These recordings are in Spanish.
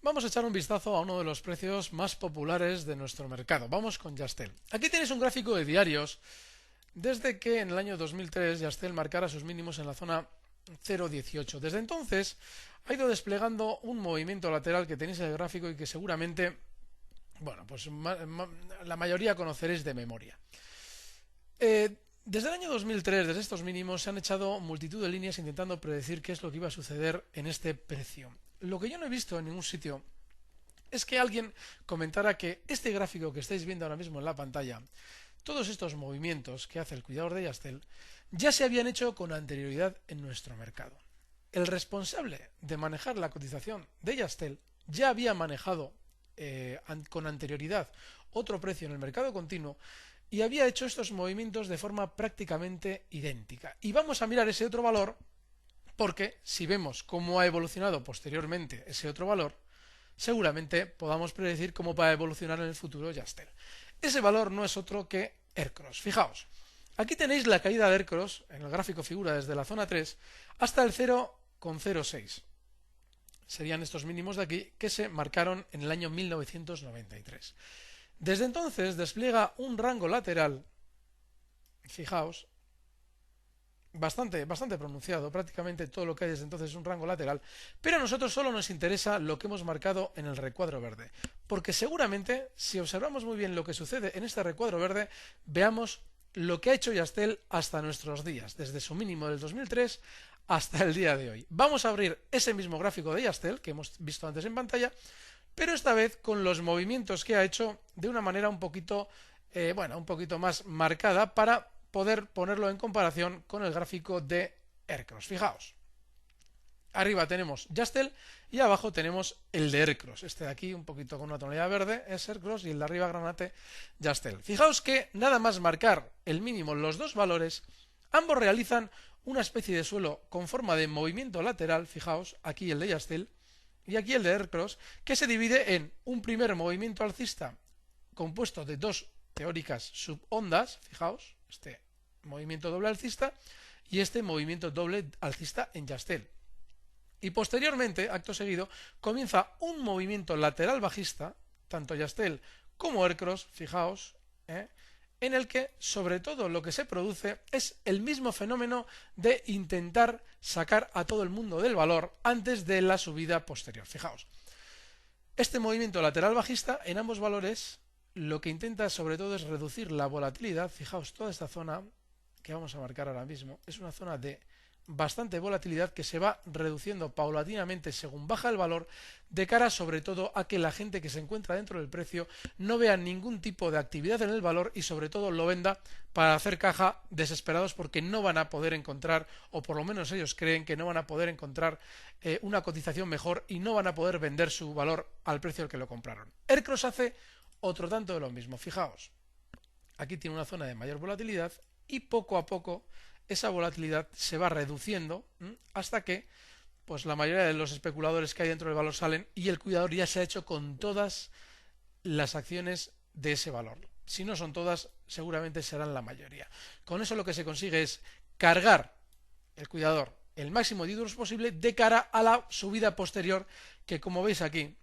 Vamos a echar un vistazo a uno de los precios más populares de nuestro mercado. Vamos con Yastel. Aquí tienes un gráfico de diarios desde que en el año 2003 Yastel marcara sus mínimos en la zona 0,18. Desde entonces ha ido desplegando un movimiento lateral que tenéis en el gráfico y que seguramente, bueno, pues la mayoría conoceréis de memoria. Desde el año 2003, desde estos mínimos, se han echado multitud de líneas intentando predecir qué es lo que iba a suceder en este precio. Lo que yo no he visto en ningún sitio es que alguien comentara que este gráfico que estáis viendo ahora mismo en la pantalla, todos estos movimientos que hace el cuidador de Yastel, ya se habían hecho con anterioridad en nuestro mercado. El responsable de manejar la cotización de Yastel ya había manejado con anterioridad otro precio en el mercado continuo y había hecho estos movimientos de forma prácticamente idéntica. Y vamos a mirar ese otro valor porque si vemos cómo ha evolucionado posteriormente ese otro valor, seguramente podamos predecir cómo va a evolucionar en el futuro Yastel. Ese valor no es otro que ERCROSS. Fijaos, aquí tenéis la caída de ERCROSS, en el gráfico figura desde la zona 3 hasta el 0,06. Serían estos mínimos de aquí que se marcaron en el año 1993. Desde entonces despliega un rango lateral, fijaos, bastante pronunciado, prácticamente todo lo que hay desde entonces es un rango lateral, pero a nosotros solo nos interesa lo que hemos marcado en el recuadro verde, porque seguramente, si observamos muy bien lo que sucede en este recuadro verde, veamos lo que ha hecho Yastel hasta nuestros días, desde su mínimo del 2003 hasta el día de hoy. Vamos a abrir ese mismo gráfico de Yastel que hemos visto antes en pantalla, pero esta vez con los movimientos que ha hecho de una manera un poquito más marcada para poder ponerlo en comparación con el gráfico de ERCROSS. Fijaos, arriba tenemos Yastel y abajo tenemos el de ERCROSS. Este de aquí, un poquito con una tonalidad verde, es ERCROSS y el de arriba granate, Yastel. Fijaos que nada más marcar el mínimo los dos valores, ambos realizan una especie de suelo con forma de movimiento lateral, fijaos, aquí el de Yastel y aquí el de ERCROSS, que se divide en un primer movimiento alcista compuesto de dos teóricas subondas, fijaos, este movimiento doble alcista y este movimiento doble alcista en Yastel. Y posteriormente, acto seguido, comienza un movimiento lateral bajista, tanto Yastel como ERCROSS, fijaos, en el que sobre todo lo que se produce es el mismo fenómeno de intentar sacar a todo el mundo del valor antes de la subida posterior. Fijaos, este movimiento lateral bajista en ambos valores lo que intenta sobre todo es reducir la volatilidad. Fijaos, toda esta zona que vamos a marcar ahora mismo es una zona de bastante volatilidad que se va reduciendo paulatinamente según baja el valor, de cara sobre todo a que la gente que se encuentra dentro del precio no vea ningún tipo de actividad en el valor y sobre todo lo venda para hacer caja desesperados porque no van a poder encontrar, o por lo menos ellos creen que no van a poder encontrar una cotización mejor y no van a poder vender su valor al precio al que lo compraron. ERCROSS hace otro tanto de lo mismo. Fijaos, aquí tiene una zona de mayor volatilidad y poco a poco esa volatilidad se va reduciendo hasta que pues la mayoría de los especuladores que hay dentro del valor salen y el cuidador ya se ha hecho con todas las acciones de ese valor. Si no son todas, seguramente serán la mayoría. Con eso lo que se consigue es cargar el cuidador el máximo de ídolos posible de cara a la subida posterior que, como veis aquí,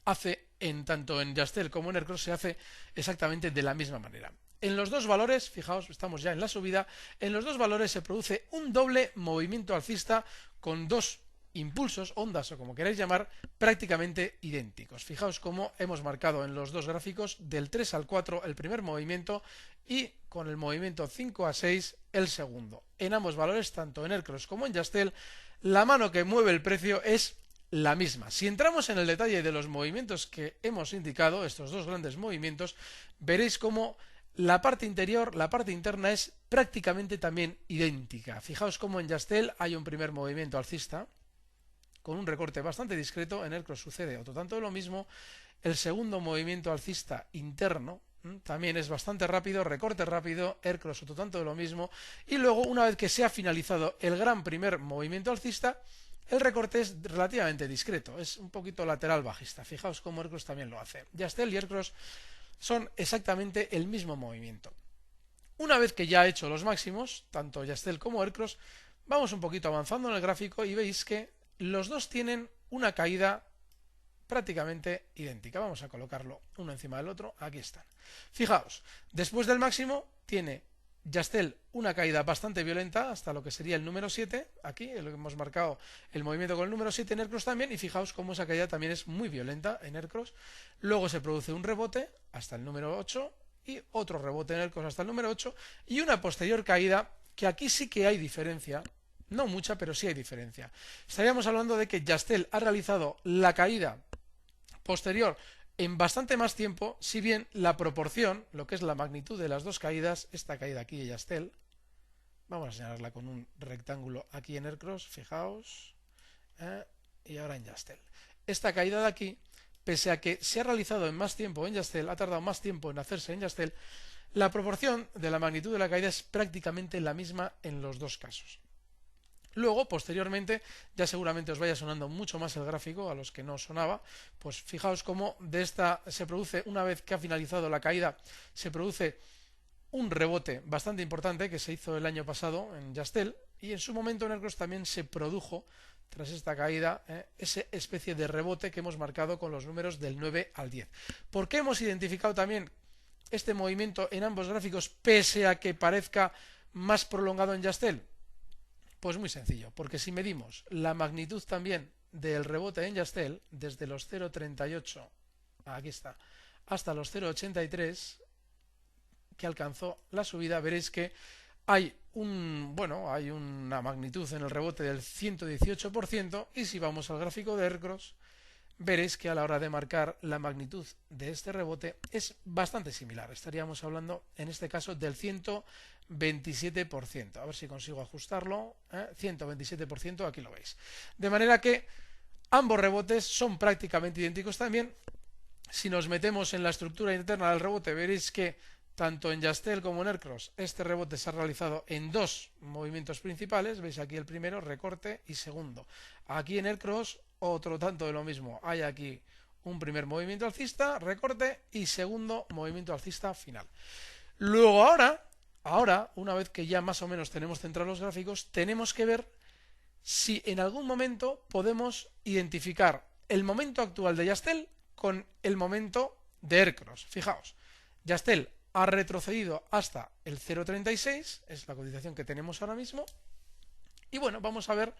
hace tanto en Yastel como en ERCROSS se hace exactamente de la misma manera. En los dos valores, fijaos, estamos ya en la subida, en los dos valores se produce un doble movimiento alcista con dos impulsos, ondas o como queráis llamar, prácticamente idénticos. Fijaos cómo hemos marcado en los dos gráficos del 3 al 4 el primer movimiento y con el movimiento 5 a 6 el segundo. En ambos valores, tanto en ERCROSS como en Yastel, la mano que mueve el precio es la misma. Si entramos en el detalle de los movimientos que hemos indicado, estos dos grandes movimientos, veréis cómo la parte interior, la parte interna es prácticamente también idéntica. Fijaos cómo en Yastel hay un primer movimiento alcista con un recorte bastante discreto, en ERCROSS sucede otro tanto de lo mismo. El segundo movimiento alcista interno también es bastante rápido, recorte rápido, ERCROSS otro tanto de lo mismo, y luego una vez que se ha finalizado el gran primer movimiento alcista, el recorte es relativamente discreto, es un poquito lateral bajista. Fijaos cómo ERCROSS también lo hace. Yastel y ERCROSS son exactamente el mismo movimiento. Una vez que ya ha hecho los máximos, tanto Yastel como ERCROSS, vamos un poquito avanzando en el gráfico y veis que los dos tienen una caída prácticamente idéntica. Vamos a colocarlo uno encima del otro. Aquí están. Fijaos, después del máximo tiene Yastel una caída bastante violenta hasta lo que sería el número 7. Aquí hemos marcado el movimiento con el número 7 en Aircross también. Y fijaos cómo esa caída también es muy violenta en Aircross. Luego se produce un rebote hasta el número 8 y otro rebote en Aircross hasta el número 8 y una posterior caída, que aquí sí que hay diferencia. No mucha, pero sí hay diferencia. Estaríamos hablando de que Yastel ha realizado la caída posterior en bastante más tiempo, si bien la proporción, lo que es la magnitud de las dos caídas, esta caída aquí de Yastel, vamos a señalarla con un rectángulo aquí en Aircross, fijaos, y ahora en Yastel. Esta caída de aquí, pese a que se ha realizado en más tiempo en Yastel, ha tardado más tiempo en hacerse en Yastel, la proporción de la magnitud de la caída es prácticamente la misma en los dos casos. Luego, posteriormente, ya seguramente os vaya sonando mucho más el gráfico a los que no sonaba, pues fijaos cómo de esta se produce, una vez que ha finalizado la caída, se produce un rebote bastante importante que se hizo el año pasado en Yastel, y en su momento en Aircross también se produjo, tras esta caída, esa especie de rebote que hemos marcado con los números del 9 al 10. ¿Por qué hemos identificado también este movimiento en ambos gráficos, pese a que parezca más prolongado en Yastel? Pues muy sencillo, porque si medimos la magnitud también del rebote en Yastel, desde los 0,38, aquí está, hasta los 0,83 que alcanzó la subida, veréis que hay una magnitud en el rebote del 118%, y si vamos al gráfico de Aircross, veréis que a la hora de marcar la magnitud de este rebote es bastante similar. Estaríamos hablando en este caso del 127%. A ver si consigo ajustarlo. 127%, aquí lo veis. De manera que ambos rebotes son prácticamente idénticos también. Si nos metemos en la estructura interna del rebote, veréis que tanto en Yastel como en Aircross este rebote se ha realizado en dos movimientos principales. Veis aquí el primero, recorte, y segundo. Aquí en Aircross otro tanto de lo mismo. Hay aquí un primer movimiento alcista, recorte, y segundo movimiento alcista final. Luego ahora, una vez que ya más o menos tenemos centrados los gráficos, tenemos que ver si en algún momento podemos identificar el momento actual de Yastel con el momento de Aircross. Fijaos, Yastel ha retrocedido hasta el 0,36, es la cotización que tenemos ahora mismo. Y bueno, vamos a ver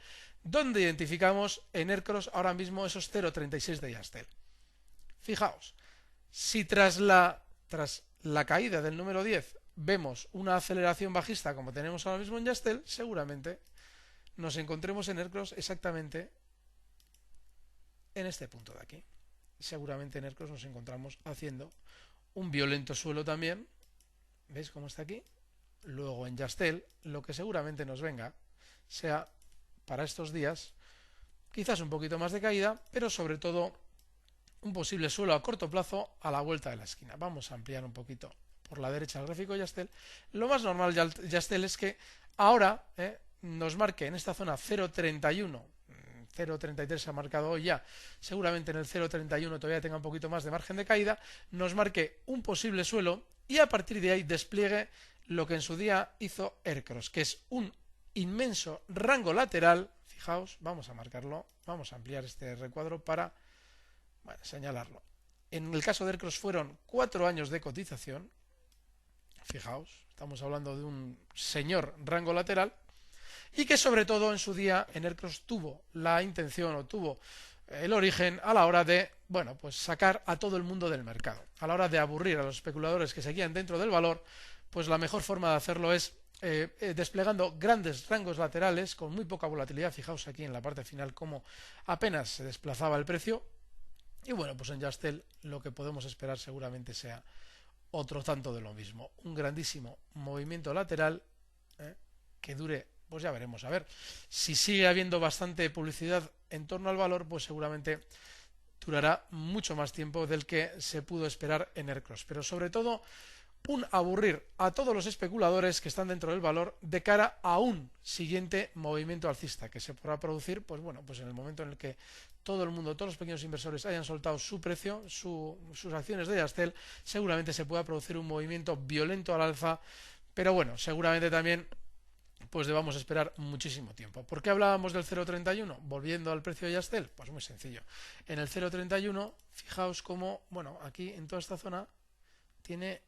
dónde identificamos en Aircross ahora mismo esos 0,36 de Yastel. Fijaos, si tras la caída del número 10 vemos una aceleración bajista como tenemos ahora mismo en Yastel, seguramente nos encontremos en Aircross exactamente en este punto de aquí. Seguramente en Aircross nos encontramos haciendo un violento suelo también. ¿Veis cómo está aquí? Luego en Yastel, lo que seguramente nos venga sea para estos días quizás un poquito más de caída, pero sobre todo un posible suelo a corto plazo a la vuelta de la esquina. Vamos a ampliar un poquito por la derecha el gráfico de Yastel. Lo más normal Yastel es que ahora nos marque en esta zona 0,31, 0,33 se ha marcado hoy ya, seguramente en el 0,31 todavía tenga un poquito más de margen de caída, nos marque un posible suelo y a partir de ahí despliegue lo que en su día hizo Aircross, que es un inmenso rango lateral. Fijaos, vamos a marcarlo, vamos a ampliar este recuadro para señalarlo. En el caso de Aircross fueron 4 años de cotización. Fijaos, estamos hablando de un señor rango lateral, y que sobre todo en su día en Aircross tuvo la intención o tuvo el origen a la hora de sacar a todo el mundo del mercado. A la hora de aburrir a los especuladores que seguían dentro del valor, pues la mejor forma de hacerlo es desplegando grandes rangos laterales con muy poca volatilidad. Fijaos aquí en la parte final cómo apenas se desplazaba el precio. Y bueno, pues en Yastel lo que podemos esperar seguramente sea otro tanto de lo mismo. Un grandísimo movimiento lateral que dure, pues ya veremos. A ver, si sigue habiendo bastante publicidad en torno al valor, pues seguramente durará mucho más tiempo del que se pudo esperar en Aircross. Pero sobre todo, un aburrir a todos los especuladores que están dentro del valor de cara a un siguiente movimiento alcista que se podrá producir, pues en el momento en el que todo el mundo, todos los pequeños inversores hayan soltado su precio, sus acciones de Yastel, seguramente se pueda producir un movimiento violento al alza, pero bueno, seguramente también pues debamos esperar muchísimo tiempo. ¿Por qué hablábamos del 0,31? Volviendo al precio de Yastel, pues muy sencillo. En el 0,31, fijaos cómo, bueno, aquí en toda esta zona tiene,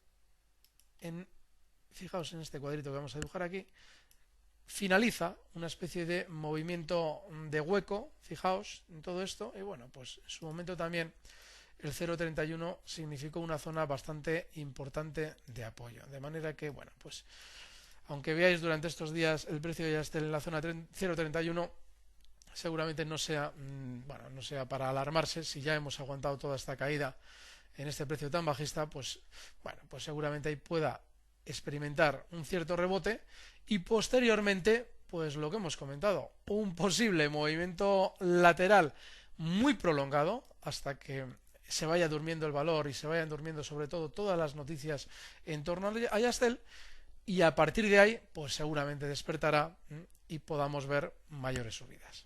fijaos en este cuadrito que vamos a dibujar aquí, finaliza una especie de movimiento de hueco, fijaos en todo esto, y bueno, pues en su momento también el 0,31 significó una zona bastante importante de apoyo. De manera que, bueno, pues aunque veáis durante estos días el precio ya esté en la zona 0,31, seguramente no sea, bueno, no sea para alarmarse. Si ya hemos aguantado toda esta caída en este precio tan bajista, pues bueno, pues seguramente ahí pueda experimentar un cierto rebote y posteriormente, pues lo que hemos comentado, un posible movimiento lateral muy prolongado hasta que se vaya durmiendo el valor y se vayan durmiendo sobre todo todas las noticias en torno a Yastel, y a partir de ahí pues seguramente despertará y podamos ver mayores subidas.